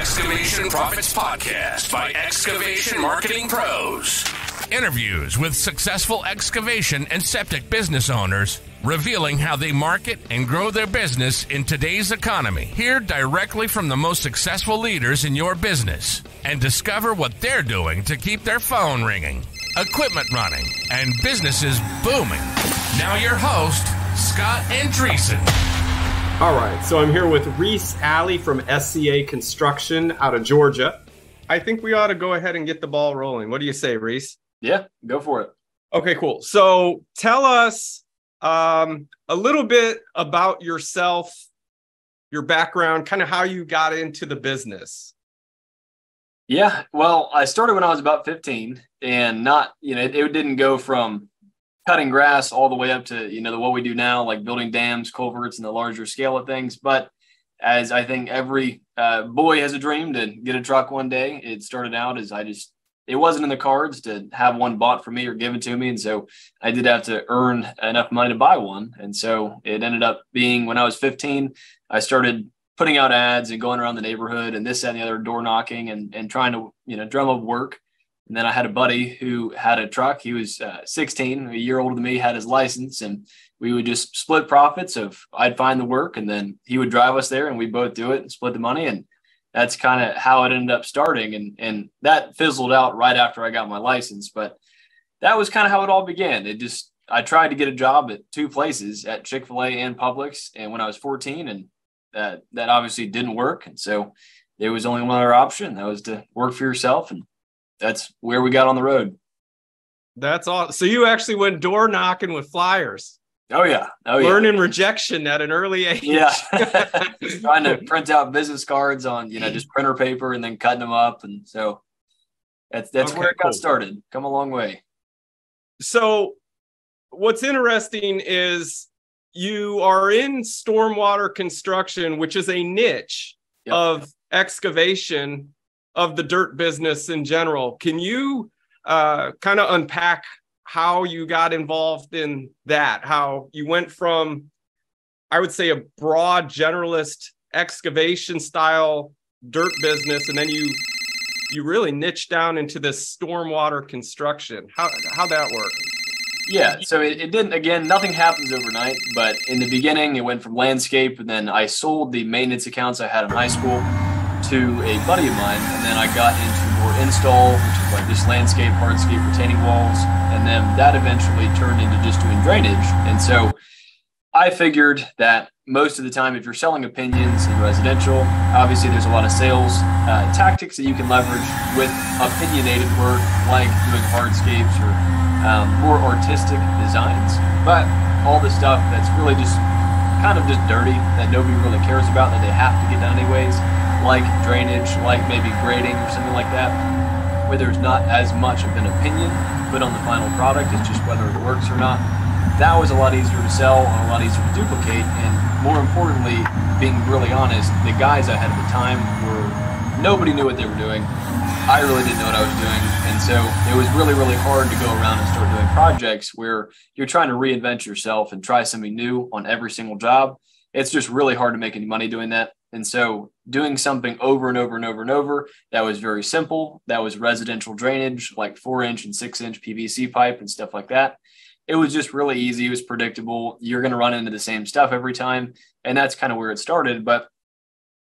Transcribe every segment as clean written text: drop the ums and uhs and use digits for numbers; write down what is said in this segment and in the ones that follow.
Excavation Profits Podcast by Excavation Marketing Pros. Interviews with successful excavation and septic business owners, revealing how they market and grow their business in today's economy. Hear directly from the most successful leaders in your business and discover what they're doing to keep their phone ringing, equipment running, and businesses booming. Now your host, Scott Andreessen. All right, so I'm here with Reese Alley from SCA Construction out of Georgia. I think we ought to go ahead and get the ball rolling. What do you say, Reese? Yeah, go for it. Okay, cool. So tell us a little bit about yourself, your background, kind of how you got into the business. Yeah, well, I started when I was about 15 and it didn't go from cutting grass all the way up to, what we do now, like building dams, culverts, and the larger scale of things. But as I think every boy has a dream to get a truck one day, it started out as it wasn't in the cards to have one bought for me or given to me. And so I did have to earn enough money to buy one. And so it ended up being when I was 15, I started putting out ads and going around the neighborhood and this, that, and the other, door knocking and trying to, drum up work. And then I had a buddy who had a truck. He was 16, a year older than me, had his license, and we would just split profits of I'd find the work and then he would drive us there and we both do it and split the money. And that's kind of how it ended up starting. And that fizzled out right after I got my license. But that was kind of how it all began. I tried to get a job at two places, at Chick-fil-A and Publix. And when I was 14, and that obviously didn't work. And so there was only one other option. That was to work for yourself. And that's where we got on the road. That's all. So you actually went door knocking with flyers. Oh, yeah. Learning rejection at an early age. Yeah. Trying to print out business cards on, just printer paper and then cutting them up. And so that's okay, where it got started. Come a long way. So what's interesting is you are in stormwater construction, which is a niche of excavation of the dirt business in general. Can you kind of unpack how you got involved in that, how you went from, I would say, a broad generalist excavation style dirt business, and then you really niched down into this stormwater construction. How'd that work? Yeah, so it didn't, again, nothing happens overnight, but in the beginning, it went from landscape, and then I sold the maintenance accounts I had in high school to a buddy of mine, and then I got into more install, which is like just landscape, hardscape, retaining walls, and then that eventually turned into just doing drainage. And so I figured that most of the time, if you're selling opinions in residential, obviously there's a lot of sales tactics that you can leverage with opinionated work, like doing hardscapes or more artistic designs. But all the stuff that's really just kind of just dirty, that nobody really cares about, that they have to get done anyways, like drainage, like maybe grading or something like that, where there's not as much of an opinion put on the final product, it's just whether it works or not. That was a lot easier to sell and a lot easier to duplicate. And more importantly, being really honest, the guys I had at the time nobody knew what they were doing. I really didn't know what I was doing. And so it was really, really hard to go around and start doing projects where you're trying to reinvent yourself and try something new on every single job. It's just really hard to make any money doing that. And so doing something over and over and over and over, that was very simple. That was residential drainage, like 4-inch and 6-inch PVC pipe and stuff like that. It was just really easy. It was predictable. You're going to run into the same stuff every time. And that's kind of where it started. But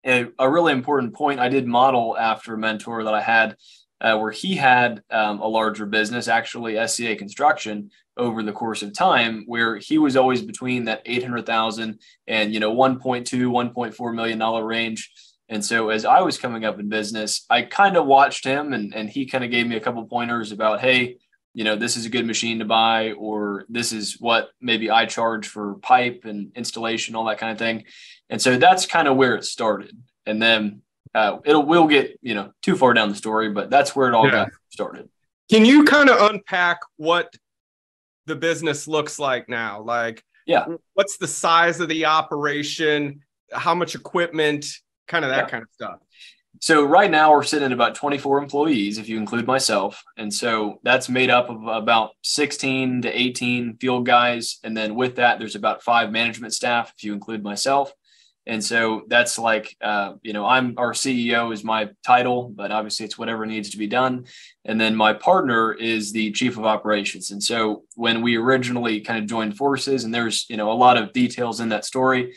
a really important point, I did model after a mentor that I had where he had a larger business, actually SCA Construction, over the course of time, where he was always between that $800,000 and, $1.2, $1.4 million range. And so as I was coming up in business, I kind of watched him and he kind of gave me a couple pointers about, hey, this is a good machine to buy, or this is what maybe I charge for pipe and installation, all that kind of thing. And so that's kind of where it started. And then we'll get, too far down the story, but that's where it all got started. Can you kind of unpack what the business looks like now? Like, what's the size of the operation? How much equipment? Kind of that kind of stuff. So right now we're sitting at about 24 employees, if you include myself. And so that's made up of about 16 to 18 field guys. And then with that, there's about 5 management staff, if you include myself. And so that's like, I'm our CEO is my title, but obviously it's whatever needs to be done. And then my partner is the chief of operations. And so when we originally kind of joined forces, and there's, a lot of details in that story,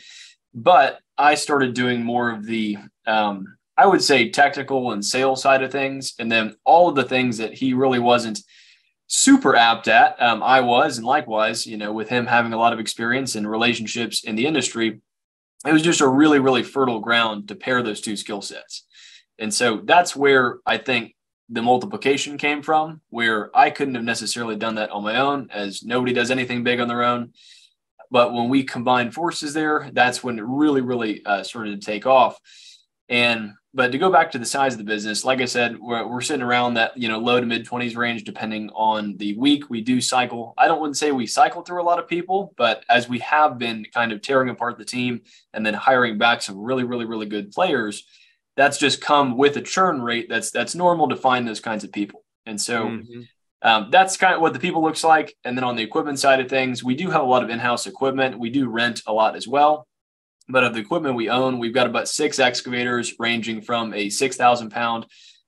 but I started doing more of the, I would say, technical and sales side of things. And then all of the things that he really wasn't super apt at, I was. And likewise, with him having a lot of experience and relationships in the industry, it was just a really, really fertile ground to pair those two skill sets. And so that's where I think the multiplication came from, where I couldn't have necessarily done that on my own, as nobody does anything big on their own. But when we combined forces there, that's when it really, really started to take off. But to go back to the size of the business, like I said, we're sitting around that, low to mid 20s range, depending on the week. We do cycle. I wouldn't say we cycle through a lot of people, but as we have been kind of tearing apart the team and then hiring back some really, really, really good players, that's just come with a churn rate that's normal to find those kinds of people. And so that's kind of what the people looks like. And then on the equipment side of things, we do have a lot of in-house equipment. We do rent a lot as well. But of the equipment we own, we've got about 6 excavators ranging from a 6,000 pound.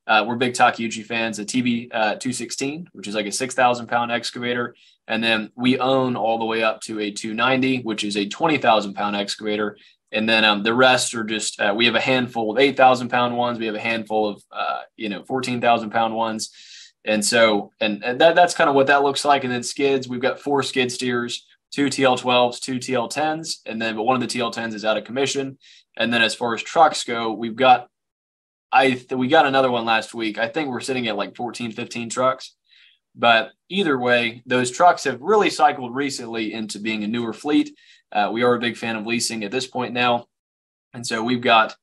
We're big Takeuchi fans, a TB 216, which is like a 6,000 pound excavator. And then we own all the way up to a 290, which is a 20,000 pound excavator. And then the rest are just, we have a handful of 8,000 pound ones. We have a handful of, 14,000 pound ones. And so, that's kind of what that looks like. And then skids, we've got 4 skid steers, 2 TL12s, 2 TL10s, but one of the TL10s is out of commission. And then as far as trucks go, we got another one last week. I think we're sitting at like 14, 15 trucks. But either way, those trucks have really cycled recently into being a newer fleet. We are a big fan of leasing at this point now. And so we've got,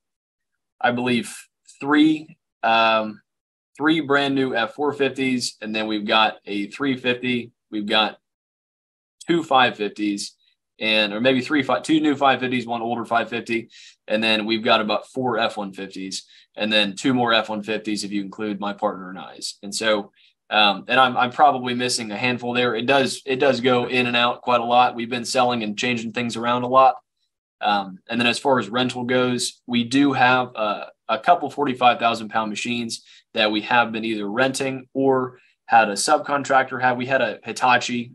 I believe, three brand new F450s, and then we've got a 350. We've got 2 550s, or maybe 2 new 550s, 1 older 550. And then we've got about 4 F150s, and then 2 more F150s if you include my partner and I's. And so, and I'm probably missing a handful there. It does go in and out quite a lot. We've been selling and changing things around a lot. And then as far as rental goes, we do have a couple 45,000 pound machines that we have been either renting or had a subcontractor have. We had a Hitachi,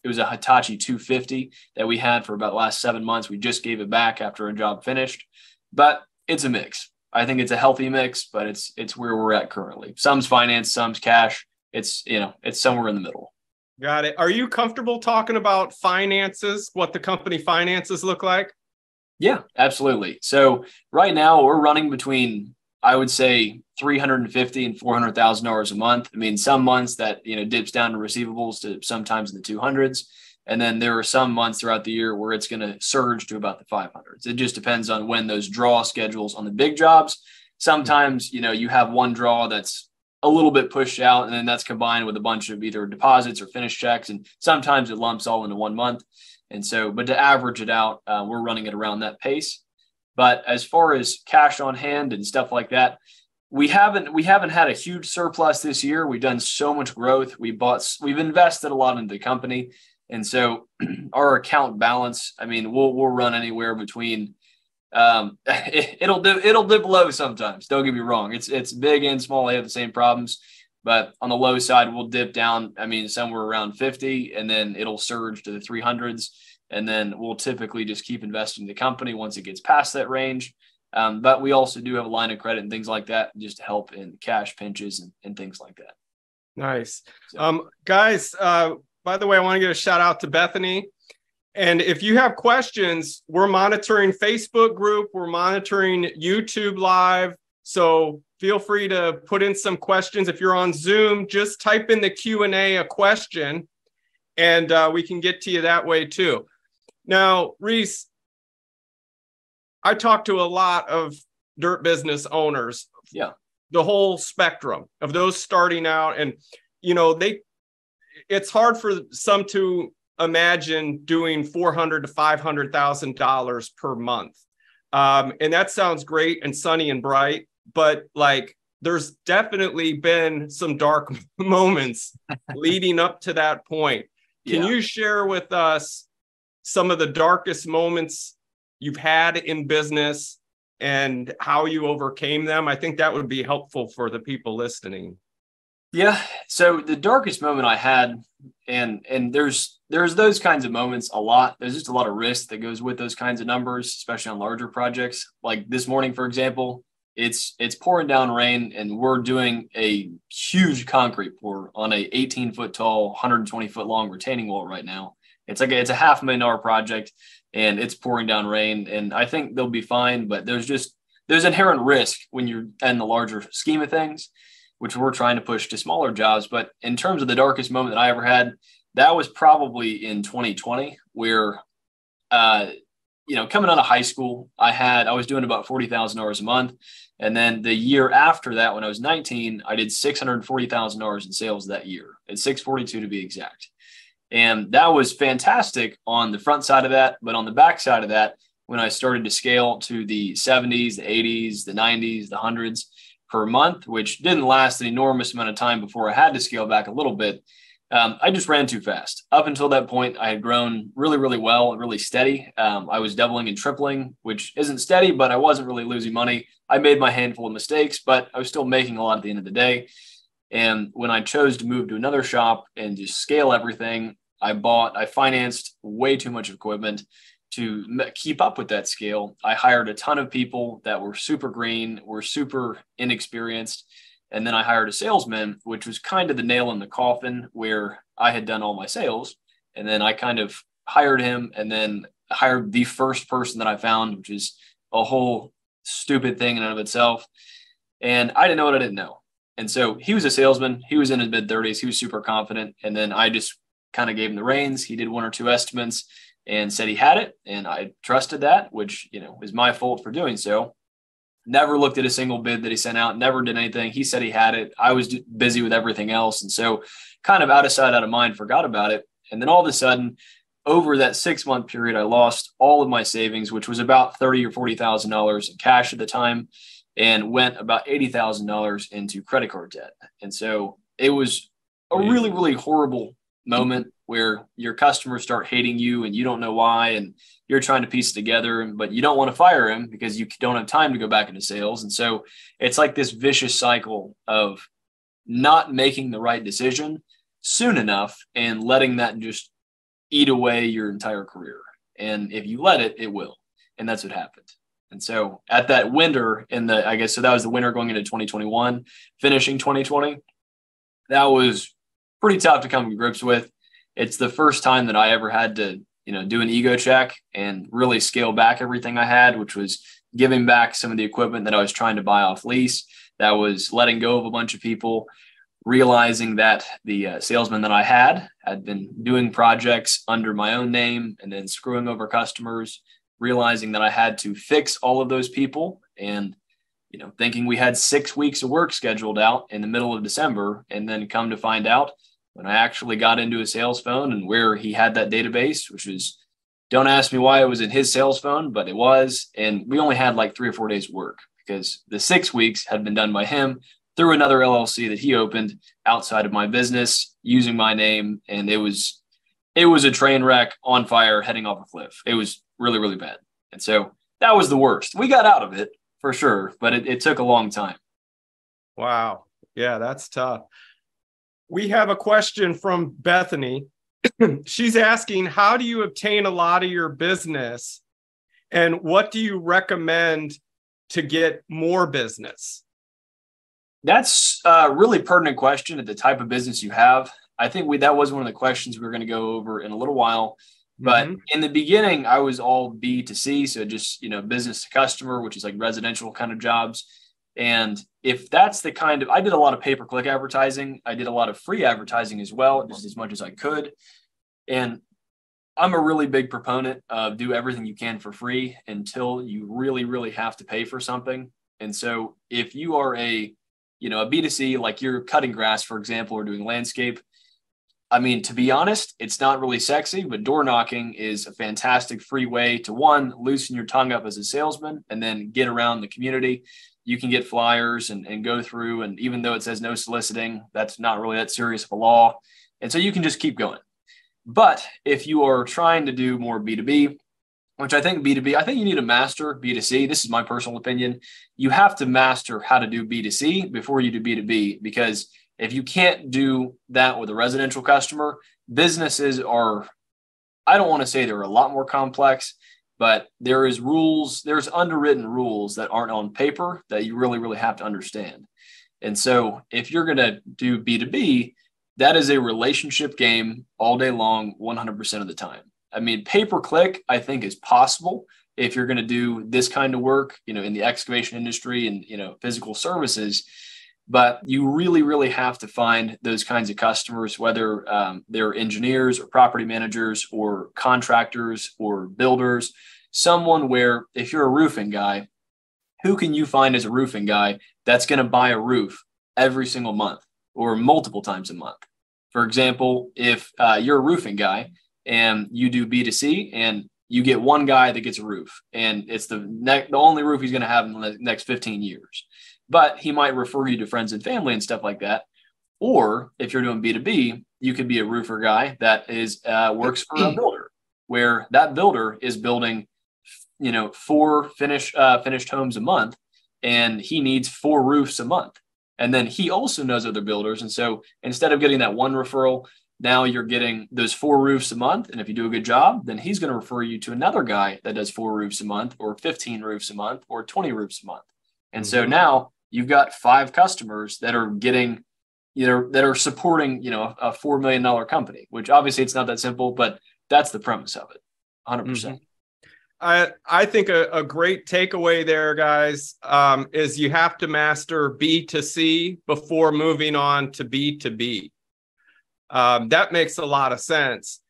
it was a Hitachi 250 that we had for about the last 7 months. We just gave it back after a job finished, but it's a mix. I think it's a healthy mix, but it's where we're at currently. Some's finance, some's cash. It's somewhere in the middle. Got it. Are you comfortable talking about finances, what the company finances look like? Yeah, absolutely. So right now we're running between, I would say, $350,000 and $400,000 a month. I mean, some months that, dips down to receivables to sometimes in the 200s. And then there are some months throughout the year where it's going to surge to about the 500s. It just depends on when those draw schedules on the big jobs. Sometimes, you have one draw that's a little bit pushed out, and then that's combined with a bunch of either deposits or finished checks. And sometimes it lumps all into 1 month. And so, but to average it out, we're running it around that pace. But as far as cash on hand and stuff like that, we haven't had a huge surplus this year. We've done so much growth. We've invested a lot into the company. And so our account balance, I mean, we'll run anywhere between, it'll dip low sometimes. Don't get me wrong. It's big and small. They have the same problems, but on the low side, we'll dip down. I mean, somewhere around 50, and then it'll surge to the 300s. And then we'll typically just keep investing in the company once it gets past that range. But we also do have a line of credit and things like that just to help in cash pinches and things like that. Nice. So, guys, by the way, I want to give a shout out to Bethany. And if you have questions, we're monitoring Facebook group. We're monitoring YouTube live. So feel free to put in some questions. If you're on Zoom, just type in the Q&A a question, and we can get to you that way too. Now, Reese, I talk to a lot of dirt business owners. Yeah. The whole spectrum of those starting out, and it's hard for some to imagine doing $400,000 to $500,000 per month. And that sounds great and sunny and bright, but there's definitely been some dark moments leading up to that point. Can you share with us some of the darkest moments you've had in business and how you overcame them? I think that would be helpful for the people listening. Yeah. So the darkest moment I had, and there's those kinds of moments a lot. There's just a lot of risk that goes with those kinds of numbers, especially on larger projects. Like this morning, for example, it's pouring down rain, and we're doing a huge concrete pour on a 18-foot tall, 120-foot long retaining wall right now. It's a $500,000 project, and it's pouring down rain, and I think they'll be fine. But there's inherent risk when you're in the larger scheme of things, which we're trying to push to smaller jobs. But in terms of the darkest moment that I ever had, that was probably in 2020, where, coming out of high school, I was doing about $40,000 a month. And then the year after that, when I was 19, I did $640,000 in sales that year, at 642 to be exact. And that was fantastic on the front side of that. But on the back side of that, when I started to scale to the 70s, the 80s, the 90s, the hundreds per month, which didn't last an enormous amount of time before I had to scale back a little bit, I just ran too fast. Up until that point, I had grown really, really well, really steady. I was doubling and tripling, which isn't steady, but I wasn't really losing money. I made my handful of mistakes, but I was still making a lot at the end of the day. And when I chose to move to another shop and just scale everything, I financed way too much equipment to keep up with that scale. I hired a ton of people that were super green, were super inexperienced. And then I hired a salesman, which was kind of the nail in the coffin, where I had done all my sales. And then I kind of hired him, and then hired the first person that I found, which is a whole stupid thing in and of itself. And I didn't know what I didn't know. And so he was a salesman. He was in his mid-30s. He was super confident. And then I just kind of gave him the reins. He did one or two estimates and said he had it. And I trusted that, which, is my fault for doing so. Never looked at a single bid that he sent out, never did anything. He said he had it. I was busy with everything else. And so kind of out of sight, out of mind, forgot about it. And then all of a sudden, over that 6-month period, I lost all of my savings, which was about $30,000 or $40,000 in cash at the time, and went about $80,000 into credit card debt. And so it was a really, really horrible moment where your customers start hating you and you don't know why, and you're trying to piece it together, but you don't want to fire him because you don't have time to go back into sales. And so it's like this vicious cycle of not making the right decision soon enough and letting that just eat away your entire career. And if you let it, it will. And that's what happened. And so at that winter so that was the winter going into 2021, finishing 2020, that was pretty tough to come to grips with. It's the first time that I ever had to, do an ego check and really scale back everything I had, which was giving back some of the equipment that I was trying to buy off lease. That was letting go of a bunch of people, realizing that the salesman that I had been doing projects under my own name and then screwing over customers, realizing that I had to fix all of those people, and, thinking we had 6 weeks of work scheduled out in the middle of December, and then come to find out when I actually got into his sales phone and where he had that database, which was, don't ask me why it was in his sales phone, but it was. And we only had like 3 or 4 days work because the 6 weeks had been done by him through another LLC that he opened outside of my business using my name. And it was a train wreck, on fire, heading off a cliff. It was really, really bad. And so that was the worst. We got out of it for sure, but it took a long time. Wow. Yeah, that's tough. We have a question from Bethany. She's asking, how do you obtain a lot of your business, and what do you recommend to get more business? That's a really pertinent question at the type of business you have. I think that was one of the questions we were going to go over in a little while. But in the beginning, I was all B2C. So just, business to customer, which is like residential kind of jobs. And if that's I did a lot of pay-per-click advertising. I did a lot of free advertising as well, just as much as I could. And I'm a really big proponent of do everything you can for free until you really, really have to pay for something. And so if you are a B2C, like you're cutting grass, for example, or doing landscape, to be honest, it's not really sexy, but door knocking is a fantastic free way to, one, loosen your tongue up as a salesman and then get around the community. You can get flyers and go through. And even though it says no soliciting, that's not really that serious of a law. And so you can just keep going. But if you are trying to do more B2B, which I think B2B, I think you need to master B2C. This is my personal opinion. You have to master how to do B2C before you do B2B, because if you can't do that with a residential customer, businesses are, I don't want to say they're a lot more complex, but there's underwritten rules that aren't on paper that you really, really have to understand. And so if you're going to do B2B, that is a relationship game all day long, 100% of the time. I mean, pay-per-click, I think, is possible if you're going to do this kind of work, in the excavation industry and, physical services. But you really, really have to find those kinds of customers, whether they're engineers or property managers or contractors or builders, someone where if you're a roofing guy, who can you find as a roofing guy that's going to buy a roof every single month or multiple times a month? For example, if you're a roofing guy and you do B2C and you get one guy that gets a roof and it's the only roof he's going to have in the next 15 years, but he might refer you to friends and family and stuff like that. Or if you're doing B2B, you could be a roofer guy that is works for a builder, where that builder is building, 4 finished homes a month, and he needs 4 roofs a month. And then he also knows other builders. And so instead of getting that one referral, now you're getting those 4 roofs a month. And if you do a good job, then he's going to refer you to another guy that does 4 roofs a month or 15 roofs a month or 20 roofs a month. And so now you've got 5 customers that are getting, that are supporting, a $4 million company, which obviously it's not that simple, but that's the premise of it. 100%. I think a great takeaway there, guys, is you have to master B2C before moving on to B2B. That makes a lot of sense.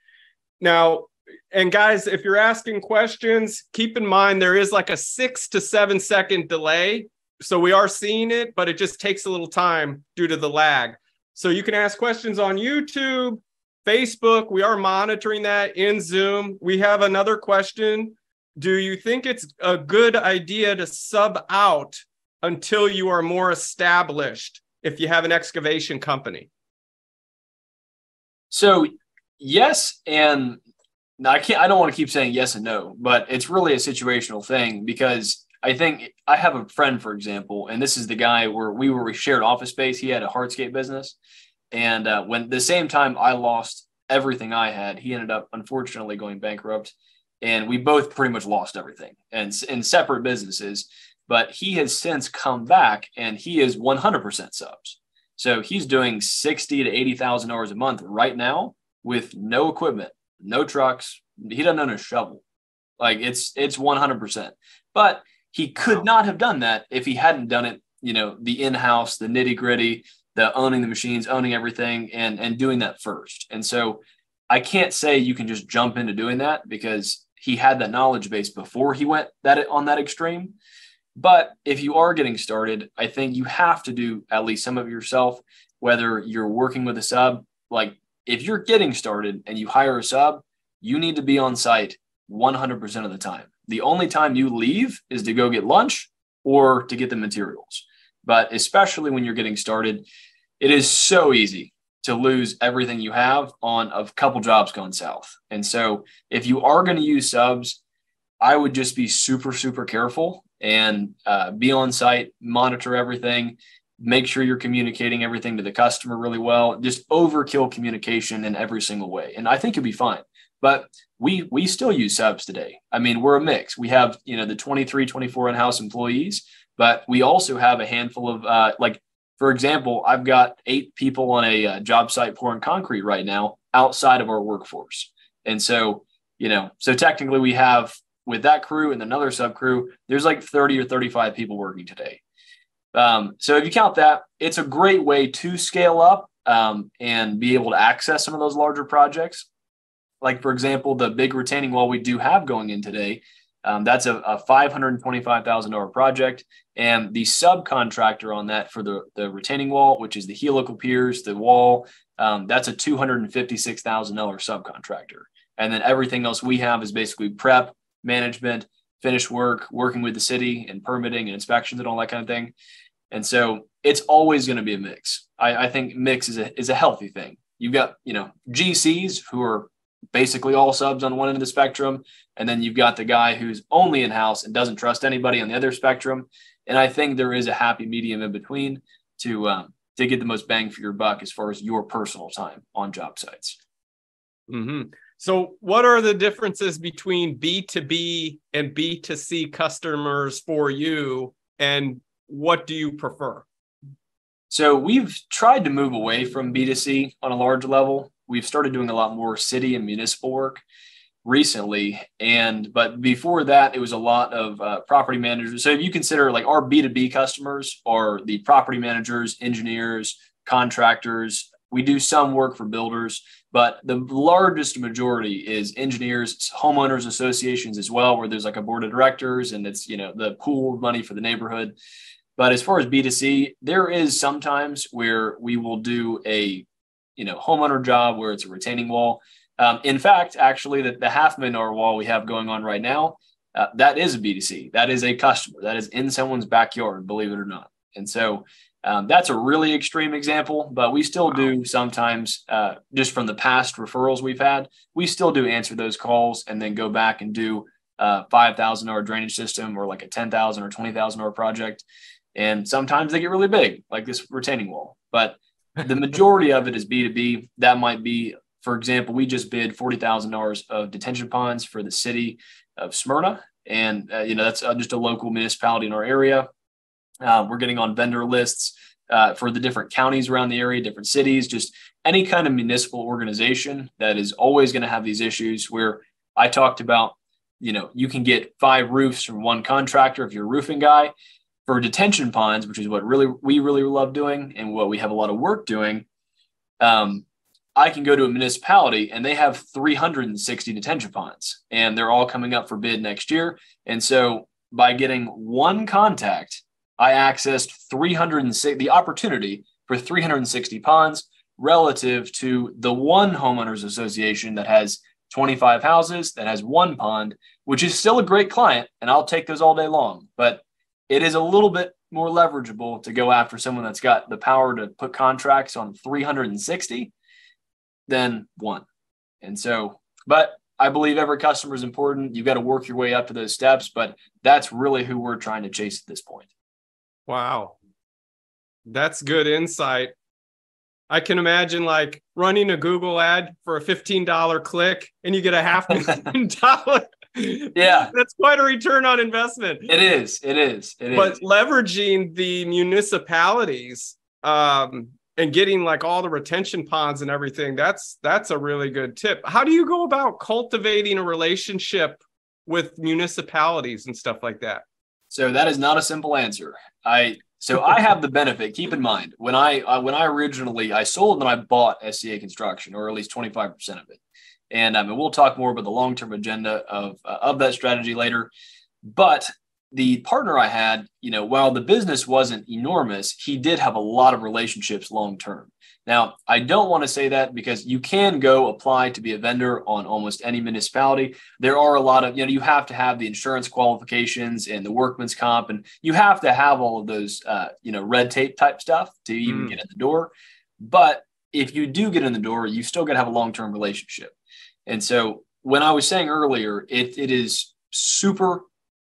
Now, and guys, if you're asking questions, keep in mind there is like a 6 to 7 second delay. So we are seeing it, but it just takes a little time due to the lag. So you can ask questions on YouTube, Facebook. We are monitoring that in Zoom. We have another question. Do you think it's a good idea to sub out until you are more established if you have an excavation company? So yes, and I don't want to keep saying yes and no, but it's really a situational thing, because I think I have a friend, for example, and this is the guy where we shared office space. He had a hardscape business. And when the same time I lost everything I had, he ended up unfortunately going bankrupt. And we both pretty much lost everything and in separate businesses. But he has since come back and he is 100% subs. So he's doing $60,000 to $80,000 a month right now with no equipment, no trucks. He doesn't own a shovel. Like it's 100%. But he could not have done that if he hadn't done it, the in-house, the nitty-gritty, the owning the machines, owning everything, and doing that first. And so I can't say you can just jump into doing that, because he had that knowledge base before he went on that extreme. But if you are getting started, I think you have to do at least some of it yourself, whether you're working with a sub. Like if you're getting started and you hire a sub, you need to be on site 100% of the time. The only time you leave is to go get lunch or to get the materials. But especially when you're getting started, it is so easy to lose everything you have on a couple jobs gone south. And so if you are going to use subs, I would just be super, super careful and be on site, monitor everything, make sure you're communicating everything to the customer really well. Just overkill communication in every single way. And I think you'll be fine. But we still use subs today. I mean, we're a mix. We have, the 23, 24 in-house employees, but we also have a handful of for example, I've got 8 people on a job site pouring concrete right now outside of our workforce. And so, so technically we have, with that crew and another sub crew, there's like 30 or 35 people working today. So if you count that, it's a great way to scale up and be able to access some of those larger projects. Like, for example, the big retaining wall we do have going in today, that's a $525,000 project. And the subcontractor on that for the retaining wall, which is the helical piers, the wall, that's a $256,000 subcontractor. And then everything else we have is basically prep, management, finished work, working with the city and permitting and inspections and all that kind of thing. And so it's always going to be a mix. I think mix is a healthy thing. You've got, GCs who are basically all subs on one end of the spectrum. And then you've got the guy who's only in-house and doesn't trust anybody on the other spectrum. And I think there is a happy medium in between to get the most bang for your buck as far as your personal time on job sites. Mm-hmm. So what are the differences between B2B and B2C customers for you, and what do you prefer? So we've tried to move away from B2C on a large level. We've started doing a lot more city and municipal work recently. But before that, it was a lot of property managers. So if you consider like our B2B customers are the property managers, engineers, contractors. We do some work for builders, but the largest majority is engineers, homeowners associations as well, where there's like a board of directors and it's, the pool of money for the neighborhood. But as far as B2C, there is sometimes where we will do a, homeowner job where it's a retaining wall. In fact, actually, the $500,000 wall we have going on right now, that is a B2C. That is a customer. That is in someone's backyard, believe it or not. And so that's a really extreme example, but we still do sometimes, just from the past referrals we've had, we still do answer those calls and then go back and do a $5,000 drainage system or like a $10,000 or $20,000 project. And sometimes they get really big, like this retaining wall. But the majority of it is B2B. That might be, for example, we just bid $40,000 of detention ponds for the city of Smyrna. And, that's just a local municipality in our area. We're getting on vendor lists for the different counties around the area, different cities, just any kind of municipal organization that is always going to have these issues where I talked about, you can get 5 roofs from one contractor if you're a roofing guy. For detention ponds, which is what we really love doing and what we have a lot of work doing, I can go to a municipality and they have 360 detention ponds and they're all coming up for bid next year. And so by getting one contact, I accessed the opportunity for 360 ponds relative to the one homeowners association that has 25 houses, that has one pond, which is still a great client. And I'll take those all day long, but it is a little bit more leverageable to go after someone that's got the power to put contracts on 360 than one. And so, but I believe every customer is important. You've got to work your way up to those steps, but that's really who we're trying to chase at this point. Wow. That's good insight. I can imagine like running a Google ad for a $15 click and you get a $500,000. Yeah. That's quite a return on investment. It is. But leveraging the municipalities and getting like all the retention ponds and everything, that's a really good tip. How do you go about cultivating a relationship with municipalities and stuff like that? So that is not a simple answer. I have the benefit. Keep in mind, when I originally sold and I bought SCA Construction, or at least 25% of it. And we'll talk more about the long-term agenda of that strategy later. But the partner I had, while the business wasn't enormous, he did have a lot of relationships long-term. Now, I don't want to say that because you can go apply to be a vendor on almost any municipality. There are a lot of, you have to have the insurance qualifications and the workman's comp, and you have to have all of those, red tape type stuff to even get in the door. But if you do get in the door, you still got to have a long-term relationship. And so when I was saying earlier, it is super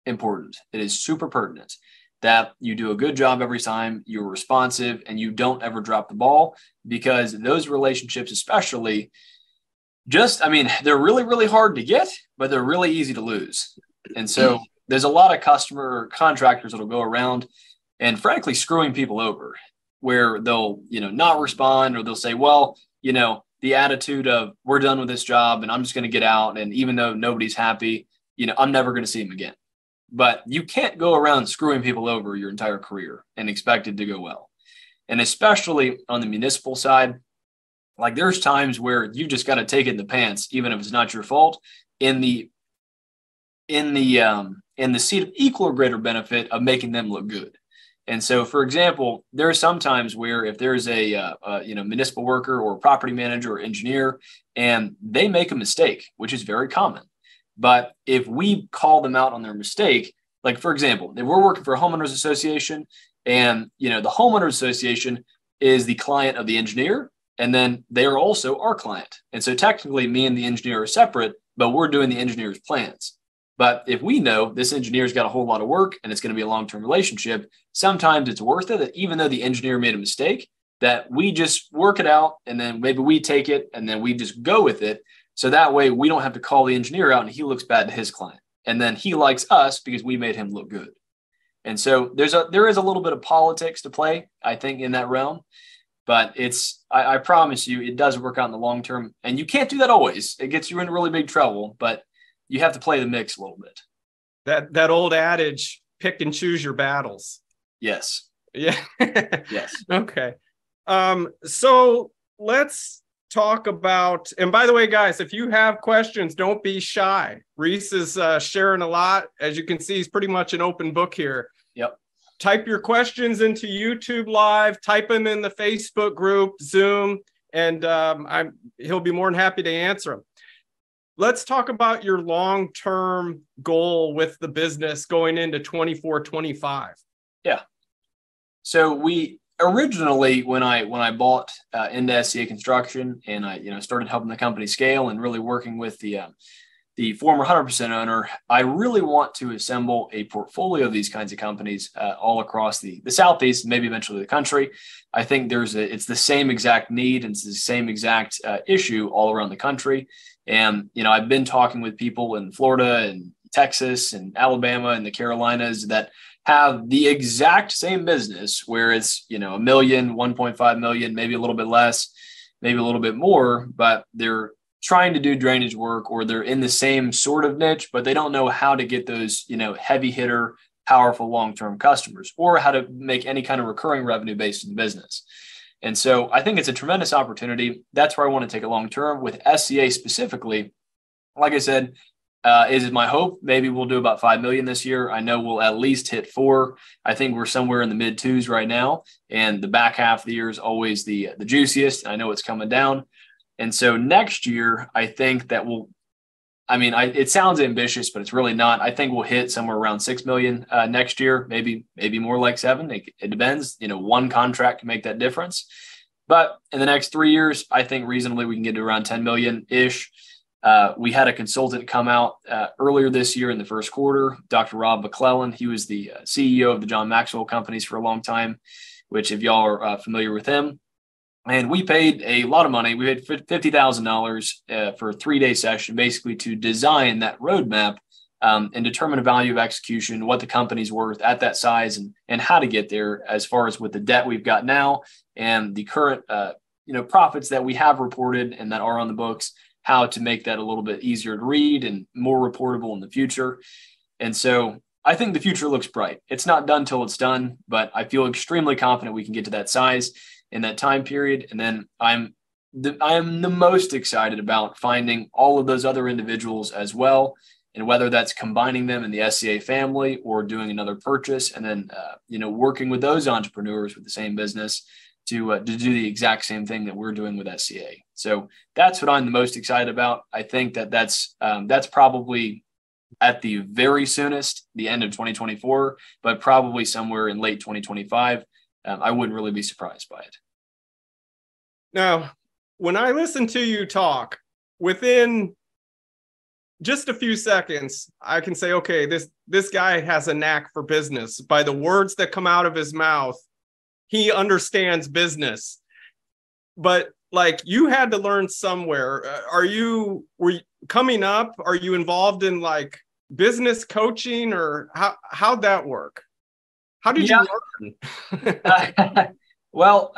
important. It is super pertinent that you do a good job every time, you're responsive, and you don't ever drop the ball, because those relationships, especially they're really, really hard to get, but they're really easy to lose. And so there's a lot of customer contractors that'll go around and frankly screwing people over, where they'll, not respond, or they'll say, well, the attitude of we're done with this job and I'm just going to get out. And even though nobody's happy, I'm never going to see them again. But you can't go around screwing people over your entire career and expect it to go well. And especially on the municipal side, like there's times where you just got to take it in the pants, even if it's not your fault, in the seat of equal or greater benefit of making them look good. And so, for example, there are some times where if there's a municipal worker or property manager or engineer, and they make a mistake, which is very common. But if we call them out on their mistake, like, for example, if we're working for a homeowners association and, the homeowners association is the client of the engineer, And then they are also our client. And so technically me and the engineer are separate, but we're doing the engineer's plans. But if we know this engineer's got a whole lot of work and it's going to be a long-term relationship, sometimes it's worth it that even though the engineer made a mistake, that we just work it out and then maybe we take it and then we just go with it. So that way we don't have to call the engineer out and he looks bad to his client. And then he likes us because we made him look good. And so there is a little bit of politics to play, I think, in that realm. But I promise you, it does work out in the long term. And you can't do that always. It gets you into really big trouble, but you have to play the mix a little bit. That old adage, pick and choose your battles. Yes. Yeah. Yes. Okay. So let's talk about, and by the way, guys, if you have questions, don't be shy. Reese is sharing a lot. As you can see, he's pretty much an open book here. Yep. Type your questions into YouTube Live, type them in the Facebook group, Zoom, and he'll be more than happy to answer them. Let's talk about your long-term goal with the business going into 24, 25. Yeah. So we originally, when I bought into SCA Construction and I started helping the company scale and really working with the former 100% owner, I really want to assemble a portfolio of these kinds of companies all across the Southeast and maybe eventually the country. I think it's the same exact need and it's the same exact issue all around the country. And, I've been talking with people in Florida and Texas and Alabama and the Carolinas that have the exact same business where it's, $1 million, 1.5 million, maybe a little bit less, maybe a little bit more, but they're trying to do drainage work or they're in the same sort of niche, but they don't know how to get those, heavy hitter, powerful long-term customers or how to make any kind of recurring revenue based in the business. And so I think it's a tremendous opportunity. That's where I want to take it long-term with SCA specifically. Like I said, is it my hope? Maybe we'll do about 5 million this year. I know we'll at least hit 4. I think we're somewhere in the mid 2s right now. And the back half of the year is always the juiciest. I know it's coming down. And so next year, I think that it sounds ambitious, but it's really not. I think we'll hit somewhere around 6 million next year, maybe more like 7. It depends. One contract can make that difference. But in the next 3 years, I think reasonably we can get to around 10 million-ish. We had a consultant come out earlier this year in the first quarter, Dr. Rob McClellan. He was the CEO of the John Maxwell companies for a long time, which if y'all are familiar with him. And we paid a lot of money. We paid $50,000 for a 3-day session, basically to design that roadmap and determine a value of execution, what the company's worth at that size and how to get there as far as with the debt we've got now and the current profits that we have reported and that are on the books, how to make that a little bit easier to read and more reportable in the future. And so I think the future looks bright. It's not done till it's done, but I feel extremely confident we can get to that size in that time period. And then I am the most excited about finding all of those other individuals as well. And whether that's combining them in the SCA family or doing another purchase and then, working with those entrepreneurs with the same business to do the exact same thing that we're doing with SCA. So that's what I'm the most excited about. I think that's probably at the very soonest, the end of 2024, but probably somewhere in late 2025. I wouldn't really be surprised by it. Now, when I listen to you talk, within just a few seconds, I can say, okay, this guy has a knack for business. By the words that come out of his mouth, he understands business. But like you had to learn somewhere. Were you coming up? Are you involved in like business coaching or how'd that work? How did you learn? Well,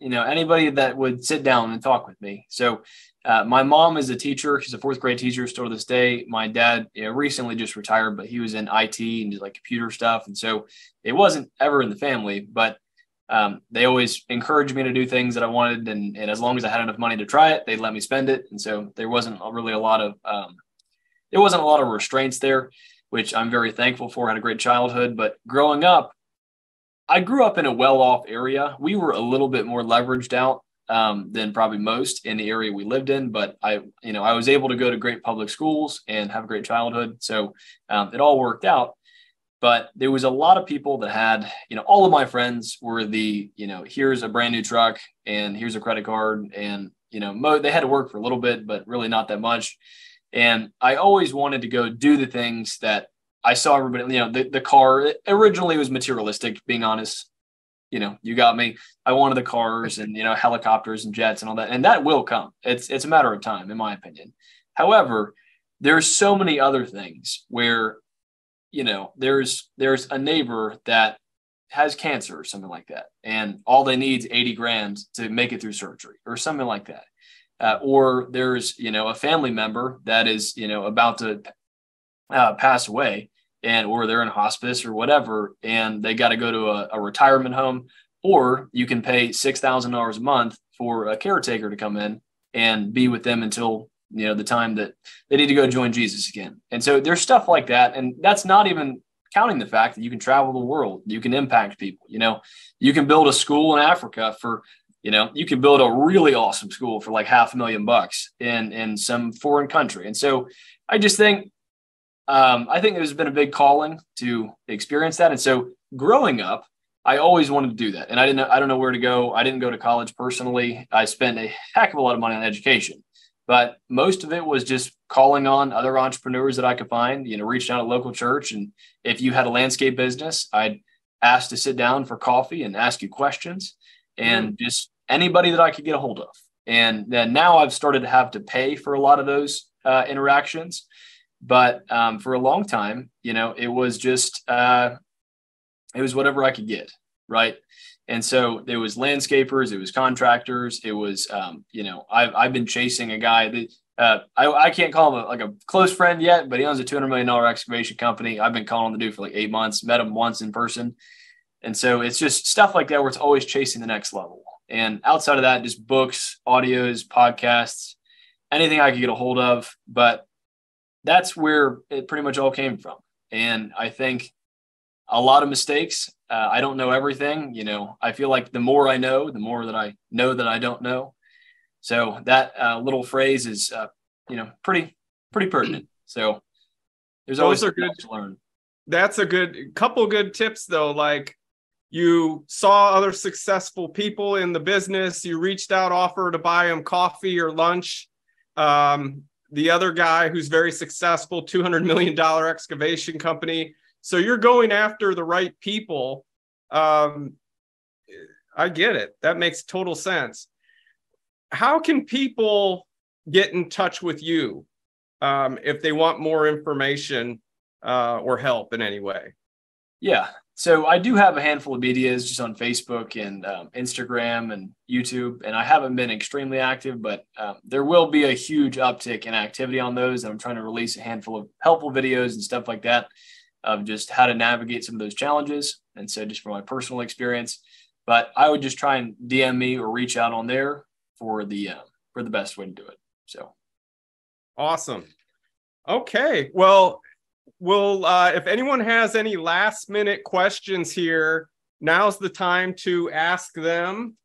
anybody that would sit down and talk with me. So my mom is a teacher. She's a 4th grade teacher still to this day. My dad recently just retired, but he was in IT and did like computer stuff. And so it wasn't ever in the family, but they always encouraged me to do things that I wanted. And as long as I had enough money to try it, they'd let me spend it. And so there wasn't really a lot of restraints there, which I'm very thankful for. I had a great childhood, but growing up, I grew up in a well-off area. We were a little bit more leveraged out than probably most in the area we lived in, but I was able to go to great public schools and have a great childhood. So it all worked out. But there was a lot of people that had, all of my friends were here's a brand new truck and here's a credit card. And, they had to work for a little bit, but really not that much. And I always wanted to go do the things that I saw everybody, the car originally was materialistic, being honest. You got me. I wanted the cars and, helicopters and jets and all that. And that will come. It's a matter of time, in my opinion. However, there's so many other things where, there's a neighbor that has cancer or something like that. And all they need is 80 grand to make it through surgery or something like that. Or there's, a family member that is, about to pass away, or they're in hospice or whatever, and they got to go to a retirement home, or you can pay $6,000 a month for a caretaker to come in and be with them until, the time that they need to go join Jesus again. And so there's stuff like that. And that's not even counting the fact that you can travel the world, you can impact people, you can build a school in Africa for, you can build a really awesome school for like $500,000 in some foreign country. And so I just think, there's been a big calling to experience that. And so growing up, I always wanted to do that. And I don't know where to go. I didn't go to college personally. I spent a heck of a lot of money on education, but most of it was just calling on other entrepreneurs that I could find, reaching out to local church. And if you had a landscape business, I'd ask to sit down for coffee and ask you questions, and just anybody that I could get a hold of. And then now I've started to have to pay for a lot of those interactions. But for a long time, it was just, it was whatever I could get. Right. And so there was landscapers, it was contractors. It was, I've been chasing a guy that I can't call him like a close friend yet, but he owns a $200 million excavation company. I've been calling the dude for like 8 months, met him once in person. And so it's just stuff like that where it's always chasing the next level. And outside of that, just books, audios, podcasts, anything I could get a hold of. But that's where it pretty much all came from. And I think a lot of mistakes. I don't know everything. I feel like the more I know, the more that I know that I don't know. So that little phrase is, pretty pertinent. So there's always those are good to learn. That's a couple good tips though. Like you saw other successful people in the business, you reached out, offered to buy them coffee or lunch. The other guy who's very successful, $200 million excavation company. So you're going after the right people. I get it. That makes total sense. How can people get in touch with you if they want more information or help in any way? Yeah. So I do have a handful of videos just on Facebook and Instagram and YouTube, and I haven't been extremely active, but there will be a huge uptick in activity on those. And I'm trying to release a handful of helpful videos and stuff like that of just how to navigate some of those challenges. And so just from my personal experience, but I would just try and DM me or reach out on there for the best way to do it. So. Awesome. Okay. Well, if anyone has any last minute questions here, now's the time to ask them.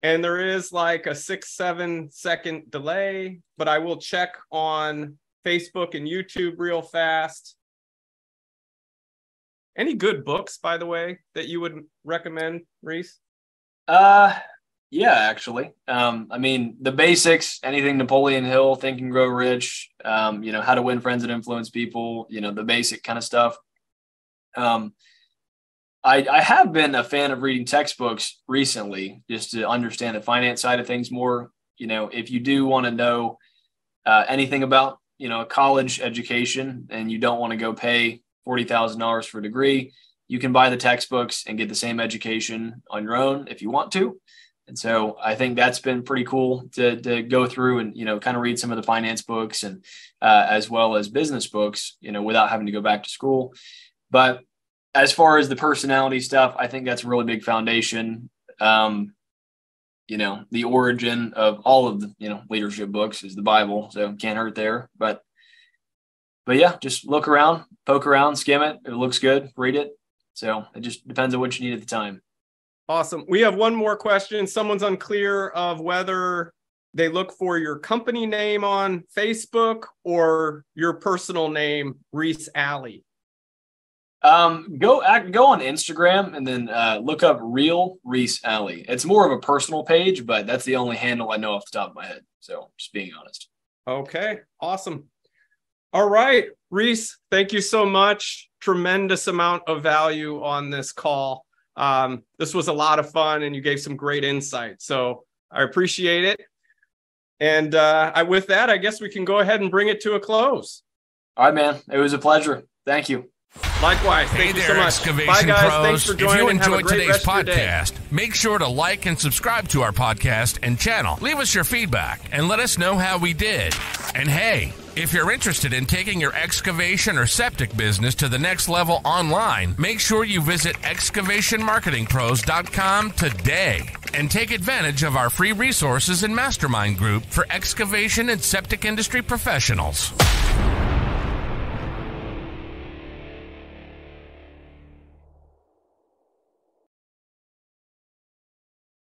And there is like a 6-7 second delay, but I will check on Facebook and YouTube real fast. Any good books, by the way, that you would recommend, Reese? Yeah, actually. The basics, anything Napoleon Hill, Think and Grow Rich, How to Win Friends and Influence People, the basic kind of stuff. I have been a fan of reading textbooks recently just to understand the finance side of things more. If you do want to know anything about, a college education and you don't want to go pay $40,000 for a degree, you can buy the textbooks and get the same education on your own if you want to. And so I think that's been pretty cool to go through and, kind of read some of the finance books and as well as business books, without having to go back to school. But as far as the personality stuff, I think that's a really big foundation. The origin of all of the, leadership books is the Bible. So can't hurt there. But yeah, just look around, poke around, skim it. If it looks good, read it. So it just depends on what you need at the time. Awesome. We have one more question. Someone's unclear of whether they look for your company name on Facebook or your personal name, Reese Alley. Go on Instagram and then look up Real Reese Alley. It's more of a personal page, but that's the only handle I know off the top of my head. So just being honest. Okay, awesome. All right, Reese, thank you so much. Tremendous amount of value on this call. This was a lot of fun and you gave some great insight. So I appreciate it. And with that, I guess we can go ahead and bring it to a close. All right, man. It was a pleasure. Thank you. Likewise. Thank you so much. Excavation Bye, guys. Pros. Thanks for joining. If you enjoyed today's rest of your day. podcast, make sure to like and subscribe to our podcast and channel. Leave us your feedback and let us know how we did. And hey, if you're interested in taking your excavation or septic business to the next level online, make sure you visit excavationmarketingpros.com today and take advantage of our free resources and mastermind group for excavation and septic industry professionals.